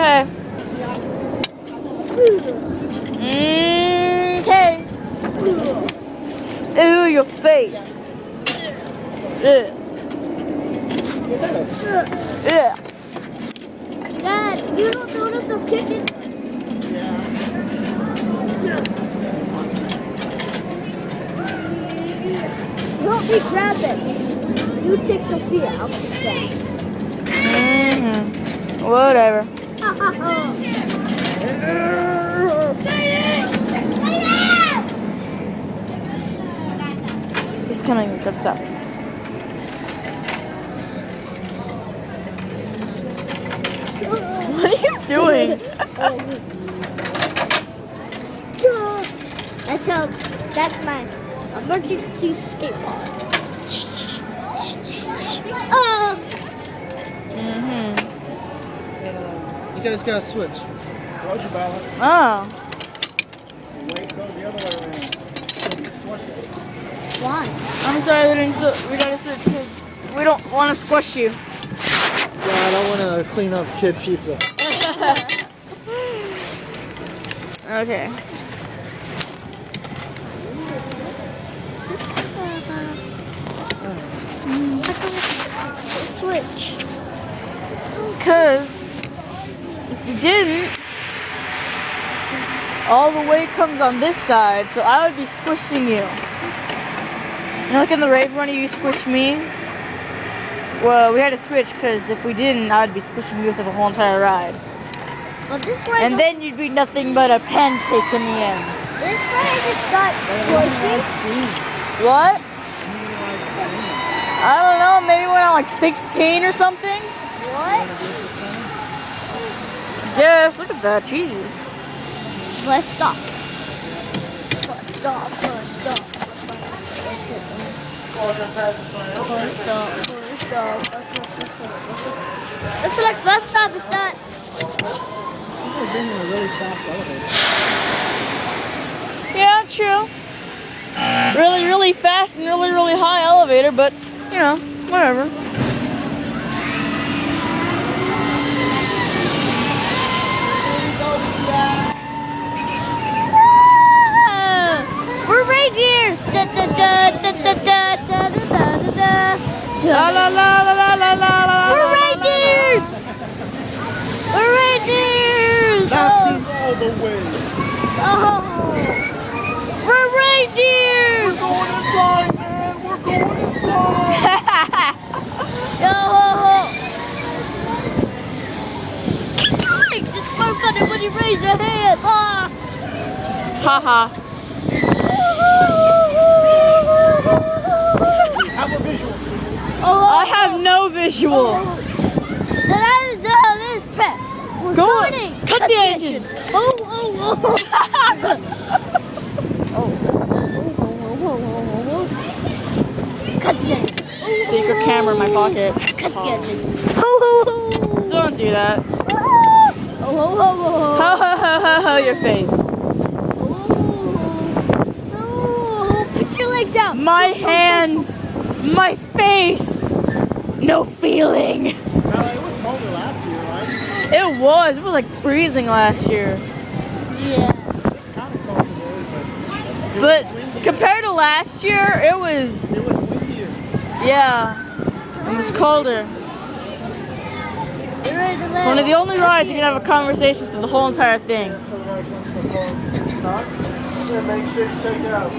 Okay. Okay. Ew, your face. Ugh. Ugh. Dad, you don't notice I'm kicking? Help me grab it. You take Sophia. I'll take that. Whatever. He's coming. Good stuff. What are you doing? That's my emergency skateboard. You guys gotta switch. How's your balance? Oh. Weight goes the other way around. Why? I'm sorry, we gotta switch because we don't want to squish you. Yeah, I don't want to clean up kid pizza. Okay. Switch. Because if you didn't, all the weight comes on this side, so I would be squishing you. You know, like in the Rave Runner, you squished me. Well, we had to switch because if we didn't, I would be squishing you through the whole entire ride. Well, this ride And then you'd be nothing but a pancake in the end. This ride is not squishy. What? I don't know, maybe when I'm like 16 or something? What? Yes, look at that cheese. Let's stop. Let's stop. Let's stop. Let's stop. Let's stop. It's like bus stop. It's not. You're bringing a really fast elevator. Yeah, true. Really, really fast and really, really high elevator, but, you know, whatever. We're reindeers. Da da da da da da da da da da. La la la la la la la la. We're reindeers. We're reindeers. Laughing all the way. Oh. We're reindeers. We're going inside, man. We're going inside. It's more fun when you raise your hands. Ah. Haha. Have a visual. I have no visual. That is how this prep. We're Go on. going. Cut the engines. Oh. Cut the engines. Secret camera in my pocket. Cut the engines. Don't do that. Oh. Ho ho ho ho ho your face. Oh. Put your legs out. My hands. My face. No feeling. It was colder last year, right? It was. It was like freezing last year. Yeah. It's kind of cold today, But compared to last year, it was, it was windier. yeah, it was colder. You're ready to It's one of the only rides you can have a conversation through the whole entire thing. Make sure you take it out.